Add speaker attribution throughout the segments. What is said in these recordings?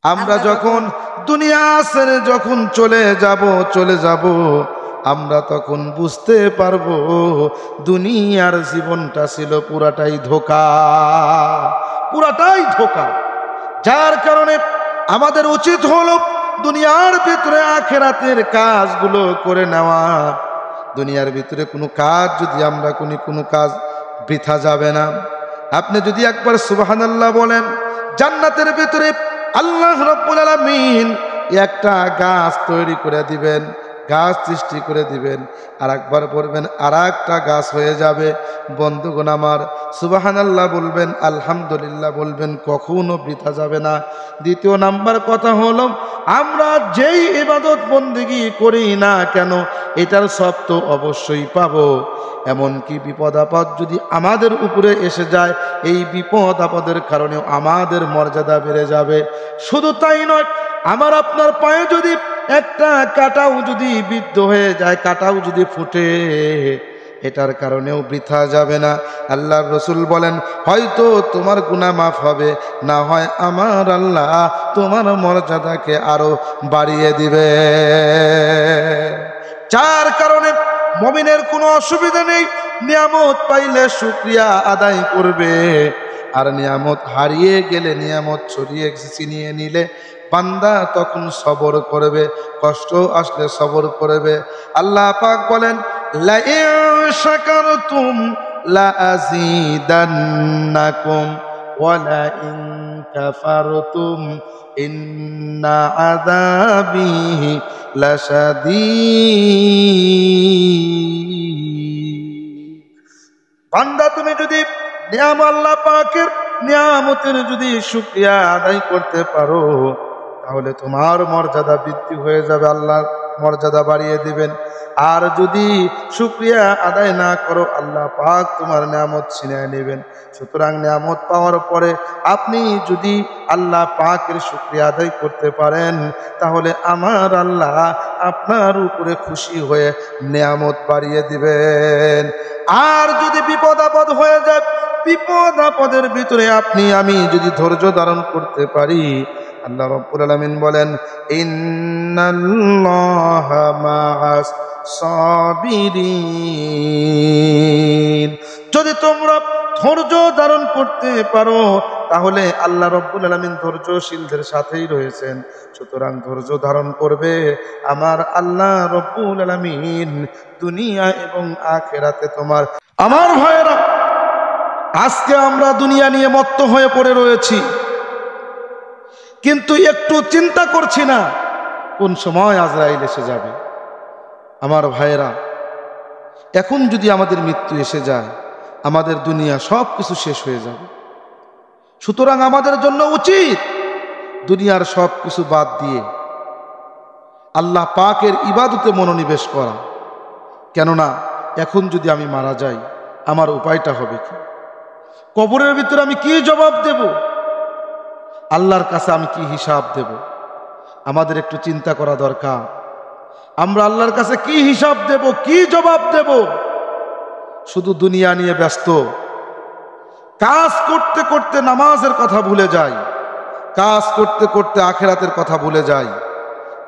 Speaker 1: আমরা যখন দুনিয়া ছেড়ে যখন চলে যাব আমরা তখন বুঝতে পারবো দুনিয়ার জীবনটা ছিল পুরাটাই ধোঁকা, পুরাটাই ধোঁকা। যার কারণে আমাদের উচিত হলো দুনিয়ার ভিতরে আখিরাতের কাজগুলো করে নেওয়া। দুনিয়ার ভিতরে কোনো কাজ যদি আমরা কোনো কাজ বৃথা যাবে না। আপনি যদি একবার সুবহানাল্লাহ বলেন, জান্নাতের ভিতরে আল্লাহ রাব্বুল আলামিন একটা গাছ তৈরি করে দিবেন, গাছ সৃষ্টি করে দিবেন, আর একবার বলবেন আর একটা গাছ হয়ে যাবে। বন্ধুগণ আমার, সুবহানাল্লাহ বলবেন, আলহামদুলিল্লাহ বলবেন, কখনো বৃথা যাবে না। দ্বিতীয় নাম্বার কথা হলো, আমরা যেই ইবাদত বন্দেগী করি না কেন এটার সব তো অবশ্যই পাবো। এমনকি বিপদ আপদ যদি আমাদের উপরে এসে যায়, এই বিপদ আপদের কারণে আমাদের মর্যাদা বেড়ে যাবে। শুধু তাই নয়, আমার আপনার পায়ে যদি একটা কাঁটাও যদি বিদ্ধ হয়ে যায়, কাঁটাও যদি ফুটে, এটার কারণেও বৃথা যাবে না। আল্লাহর রাসূল বলেন, হয়তো তোমার গুনাহ মাফ হবে, না হয় আমার আল্লাহ তোমার মর্যাদাকে আরো বাড়িয়ে দিবে। যার কারণে মুমিনের কোনো অসুবিধা নেই, নিয়ামত পাইলে শুকরিয়া আদায় করবে, আর নিয়ামত হারিয়ে গেলে, নিয়ামত ছিনিয়ে নিলে বান্দা তখন সবর করবে, কষ্ট আসলে সবর করবে। আল্লাহ পাক বলেন, লা ইন শাকারতুম লা আযীদান্নাকুম ওয়া লা ইন কাফারতুম ইন্না আযাবি লাশাদীদ। বান্দা তুমি যদি আল্লাহ পাকের নিয়ামতের যদি শুকরিয়া আদায় করতে পারো, তাহলে তোমার মর্যাদা বৃদ্ধি হয়ে যাবে, আল্লাহ মর্যাদা বাড়িয়ে দিবেন। আর যদি শুকরিয়া আদায় না করো, আল্লাহ পাক তোমার নিয়ামত ছিনিয়ে নেবেন। সুতরাং নিয়ামত পাওয়ার পরে আপনি যদি আল্লাহ পাকের শুকরিয়া আদায় করতে পারেন, তাহলে আমার আল্লাহ আপনার উপরে খুশি হয়ে নিয়ামত বাড়িয়ে দিবেন। আর যদি বিপদ আপদ হয়ে যায়, বিপদ আপদের ভিতরে আপনি আমি যদি ধৈর্য ধারণ করতে পারি, আল্লাহ রাব্বুল আলামিন বলেন, ইন্নাল্লাহা মা'আস সাবিরিন। যদি তোমরা ধৈর্য ধারণ করতে পারো, তাহলে আল্লাহ রাব্বুল আলামিন ধৈর্যশীলদের সাথেই রয়েছেন। সুতরাং ধৈর্য ধারণ করবে, আমার আল্লাহ রাব্বুল আলামিন দুনিয়া এবং আখিরাতে তোমার। আমার ভাইয়েরা, আজকে আমরা দুনিয়া নিয়ে মত্ত হয়ে পড়ে রয়েছি, কিন্তু একটু চিন্তা করছি না কোন সময় আজরাইল এসে যাবে। আমার ভাইয়েরা, এখন যদি আমাদের মৃত্যু এসে যায়, আমাদের দুনিয়া সব কিছু শেষ হয়ে যাবে। সুতরাং আমাদের জন্য উচিত দুনিয়ার সব কিছু বাদ দিয়ে আল্লাহ পাকের ইবাদতে মনোনিবেশ করা। কেননা এখন যদি আমি মারা যাই, আমার উপায়টা হবে কি? কবরের ভিতরে আমি কি জবাব দেব? আল্লাহর কাছে আমি কি হিসাব দেব? আমাদের একটু চিন্তা করা দরকার। আমরা আল্লাহর কাছে কি হিসাব দেব, কি জবাব দেব? শুধু দুনিয়া নিয়ে ব্যস্ত, কাজ করতে করতে নামাজের কথা ভুলে যাই, কাজ করতে করতে আখিরাতের কথা ভুলে যাই।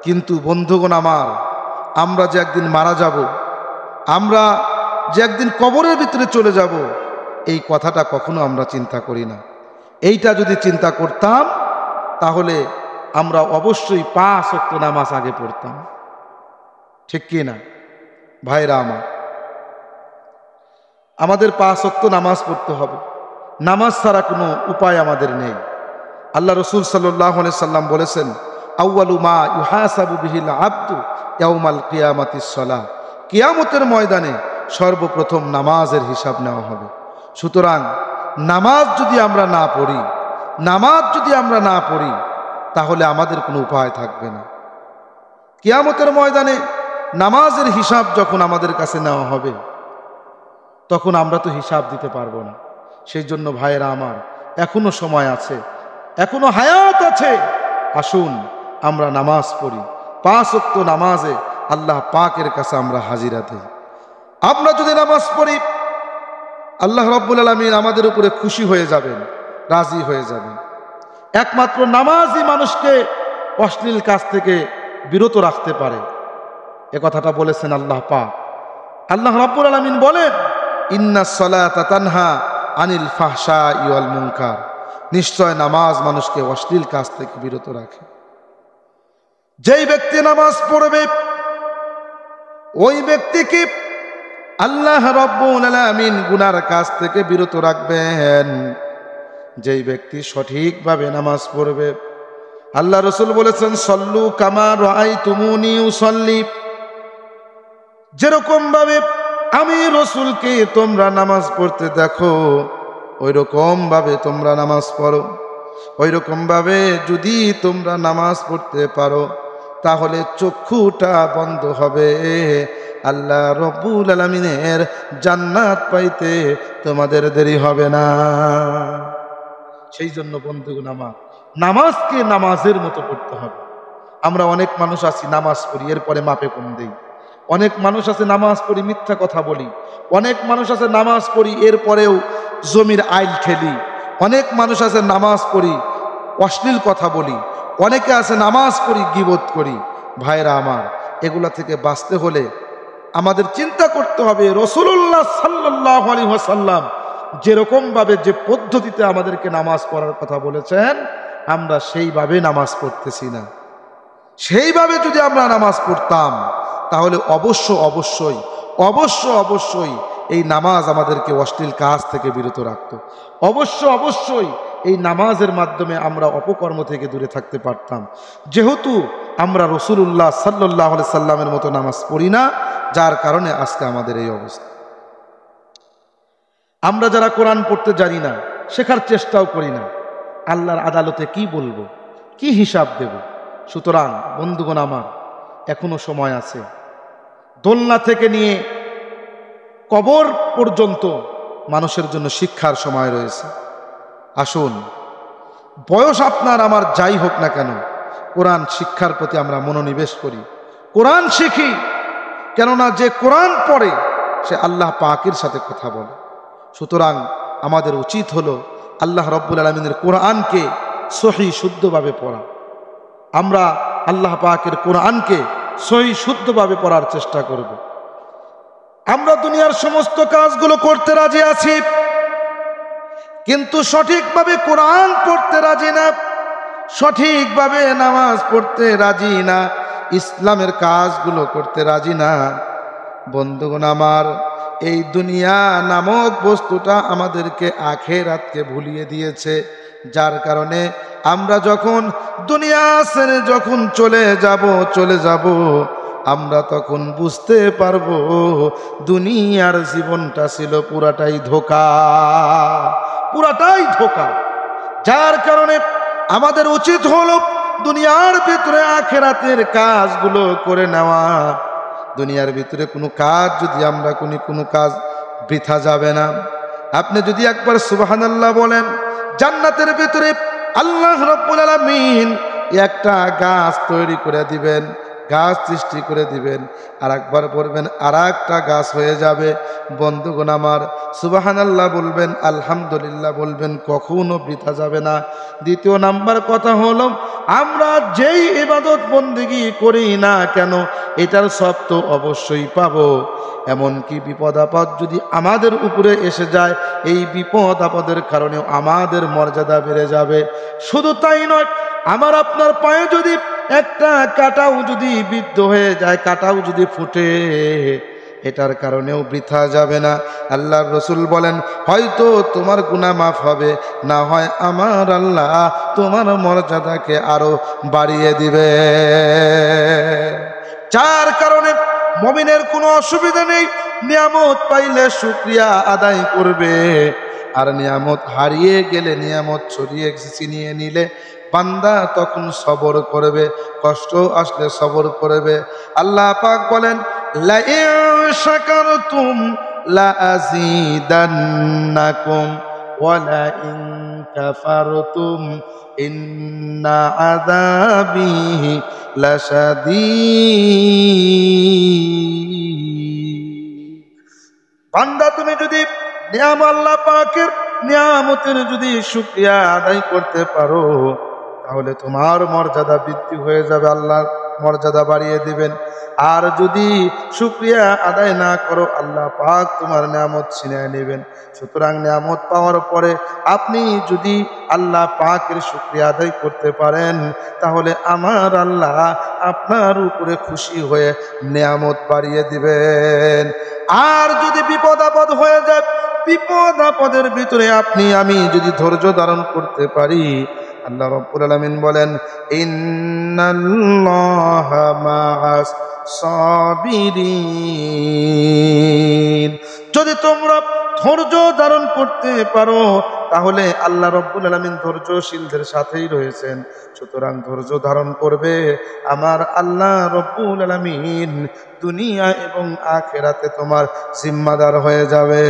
Speaker 1: কিন্তু বন্ধুগণ আমার, আমরা যে একদিন মারা যাব, আমরা যে একদিন কবরের ভিতরে চলে যাব, এই কথাটা কখনো আমরা চিন্তা করি না। এইটা যদি চিন্তা করতাম, তাহলে আমরা অবশ্যই 5 ওয়াক্ত নামাজ আগে পড়তাম। ঠিক কি না ভাইরা আমার? আমাদের 5 ওয়াক্ত নামাজ পড়তে হবে। নামাজ ছাড়া কোনো উপায় আমাদের নেই। আল্লাহ রাসূল সাল্লাল্লাহু আলাইহি সাল্লাম বলেছেন, আউয়ালু মা ইউহাসাবু বিহিল আবদু ইয়াউমাল কিয়ামাতিস সালাহ। কিয়ামতের ময়দানে সর্বপ্রথম নামাজের হিসাব নেওয়া হবে। সুতরাং নামাজ যদি আমরা না পড়ি, তাহলে আমাদের কোনো উপায় থাকবে না। কিয়ামতের ময়দানে নামাজের হিসাব যখন আমাদের কাছে নেওয়া হবে, তখন আমরা তো হিসাব দিতে পারবো না। সেই জন্য ভাইয়েরা আমার, এখনো সময় আছে, এখনো হায়াত আছে। আসুন আমরা নামাজ পড়ি, 5 ওয়াক্ত নামাজে আল্লাহ পাকের কাছে আমরা হাজিরা দেই। আমরা যদি নামাজ পড়ি, আল্লাহ রাব্বুল আলামিন আমাদের উপরে খুশি হয়ে যাবেন, রাজি হয়ে যাবেন। একমাত্র নামাজই মানুষকে অশ্লীল কাজ থেকে বিরত রাখতে পারে। এ কথাটা বলেছেন আল্লাহ পাক। আল্লাহ রাব্বুল আলামিন বলেন, ইন্নাস সালাতা তানহা আনিল ফাহশাই ওয়াল মুনকার, নিশ্চয় নামাজ মানুষকে অশ্লীল কাজ থেকে বিরত রাখে। যেই ব্যক্তি নামাজ পড়বে ওই ব্যক্তিকে আল্লাহ রাব্বুল আলামিন গুনার কাজ থেকে বিরত রাখবেন। যেই ব্যক্তি সঠিকভাবে নামাজ পড়বে, আল্লাহ রাসূল বলেছেন, সল্লু কামা রাআইতুমুনি উসাল্লি, যেরকম ভাবে আমি রাসূলকে তোমরা নামাজ পড়তে দেখো ওই রকম ভাবে তোমরা নামাজ পড়ো। ওই রকম ভাবে যদি তোমরা নামাজ পড়তে পারো তাহলে চক্ষুটা বন্ধ হবে, আল্লাহ রাব্বুল আলামিনের জান্নাত পাইতে তোমাদের দেরি হবে না। সেই জন্য বন্ধুগণ আমার, নামাজকে নামাজের মতো পড়তে হবে। আমরা অনেক মানুষ আছি নামাজ পড়ি এরপরে মাপে কম দেই, অনেক মানুষ আছে নামাজ পড়ি মিথ্যা কথা বলি, অনেক মানুষ আছে নামাজ পড়ি এরপরেও জমির আইল ঠেলি, অনেক মানুষ আছে নামাজ পড়ি অশ্লীল কথা বলি, অনেকে আছে নামাজ পড়ি গীবত করি। ভাইরা আমার, এগুলা থেকে বাঁচতে হলে আমাদের চিন্তা করতে হবে রাসূলুল্লাহ সাল্লাল্লাহু আলাইহি ওয়াসাল্লাম যেরকম ভাবে যে পদ্ধতিতে আমাদেরকে নামাজ পড়ার কথা বলেছেন আমরা সেইভাবে নামাজ পড়তেছি না। সেইভাবে যদি আমরা নামাজ পড়তাম তাহলে অবশ্যই এই নামাজ আমাদেরকে অশ্লীল কাজ থেকে বিরত রাখত। অবশ্যই এই নামাজের মাধ্যমে আমরা অপকর্ম থেকে দূরে থাকতে পারতাম। যেহেতু আমরা রাসূলুল্লাহ সাল্লাল্লাহু আলাইহি সাল্লামের মতো নামাজ পড়ি না, যার কারণে আজকে আমাদের এই অবস্থা। আমরা যারা কোরআন পড়তে জানি না, শেখার চেষ্টাও করি না, আল্লাহর আদালতে কি বলবো, কি হিসাব দেব? সুতরাং বন্ধুগণ আমার, এখনো সময় আছে। দোলনা থেকে নিয়ে কবর পর্যন্ত মানুষের জন্য শিক্ষার সময় রয়েছে। আসুন, বয়স আপনার আমার যাই হোক না কেন, কোরআন শিক্ষার প্রতি আমরা মনোনিবেশ করি, কোরআন শিখি। কেননা যে কোরআন পড়ে সে আল্লাহ পাকের সাথে কথা বলে। সুতরাং আমাদের উচিত হলো আল্লাহ রাব্বুল আলামিনের কোরআনকে সহি শুদ্ধভাবে পড়া। আমরা আল্লাহ পাকের কোরআনকে সহি শুদ্ধভাবে পড়ার চেষ্টা করব। আমরা দুনিয়ার সমস্ত কাজগুলো করতে রাজি আছি, কিন্তু সঠিকভাবে কোরআন পড়তে রাজি না, সঠিকভাবে নামাজ পড়তে রাজি না, ইসলামের কাজগুলো করতে রাজি না। বন্ধুগণ আমার, এই দুনিয়া নামক বস্তুটা আমাদেরকে আখিরাতকে ভুলিয়ে দিয়েছে, যার কারণে আমরা যখন দুনিয়া ছেড়ে যখন চলে যাব আমরা তখন বুঝতে পারবো দুনিয়ার জীবনটা ছিল পুরাটাই ধোঁকা। যার কারণে আমাদের উচিত হলো দুনিয়ার ভিতরে আখিরাতের কাজগুলো করে নেওয়া। দুনিয়ার ভিতরে কোনো কাজ যদি আমরা কোনো কাজ বৃথা যাবে না। আপনি যদি একবার সুবহানাল্লাহ বলেন, জান্নাতের ভিতরে আল্লাহ রাব্বুল আলামিন একটা গাছ তৈরি করে দিবেন, গাছ সৃষ্টি করে দিবেন, আর একবার পড়বেন আর একটা গাছ হয়ে যাবে। বন্ধুগণ আমার, সুবহানাল্লাহ বলবেন, আলহামদুলিল্লাহ বলবেন, কখনো বৃথা যাবে না। দ্বিতীয় নাম্বার কথা হলো, আমরা যেই ইবাদত বন্দেগী করি না কেন এটার সব তো অবশ্যই পাবো। এমনকি বিপদ আপদ যদি আমাদের উপরে এসে যায়, এই বিপদ আপদের কারণে আমাদের মর্যাদা বেড়ে যাবে। শুধু তাই নয়, আমার আপনার পায়ে যদি একটা কাঁটাও যদি বিদ্ধ হয়ে যায়, কাঁটাও যদি ফুটে, এটার কারণেও বৃথা যাবে না। আল্লাহর রাসূল বলেন, হয়তো তোমার গুনাহ মাফ হবে, না হয় আমার আল্লাহ তোমার মর্যাদাকে আরো বাড়িয়ে দিবে। যার কারণে মুমিনের কোনো অসুবিধা নেই, নিয়ামত পাইলে শুকরিয়া আদায় করবে, আর নিয়ামত হারিয়ে গেলে, নিয়ামত ছিনিয়ে নিলে বান্দা তখন সবর করবে, কষ্ট আসলে সবর করবে। আল্লাহ পাক বলেন, লা ইন শাকারতুম লা আযীদান্নাকুম ওয়া লা ইন কাফারতুম ইন্না আযাবি লাশাদীদ। বান্দা, তুমি যদি আল্লাহ পাকের নিয়ামতের যদি শুকরিয়া আদায় করতে পারো, তাহলে তোমার মর্যাদা বৃদ্ধি হয়ে যাবে, আল্লাহর মর্যাদা বাড়িয়ে দিবেন। আর যদি শুকরিয়া আদায় না করো, আল্লাহ পাক তোমার নিয়ামত ছিনিয়ে নেবেন। সুতরাং নিয়ামত পাওয়ার পরে আপনি যদি আল্লাহ পাকের শুকরিয়া আদায় করতে পারেন, তাহলে আমার আল্লাহ আপনার উপরে খুশি হয়ে নিয়ামত বাড়িয়ে দিবেন। আর যদি বিপদ আপদ হয়ে যায়, বিপদ আপদের ভিতরে আপনি আমি যদি ধৈর্য ধারণ করতে পারি, আল্লাহ রাব্বুল আলামিন বলেন, ইন্নাল্লাহা মাআস সাবিরিন। যদি তোমরা ধৈর্য ধারণ করতে পারো, তাহলে আল্লাহ রাব্বুল আলামিন ধৈর্যশীলদের সাথেই রয়েছেন। সুতরাং ধৈর্য ধারণ করবে, আমার আল্লাহ রাব্বুল আলামিন দুনিয়া এবং আখিরাতে তোমার জিম্মাদার হয়ে যাবে।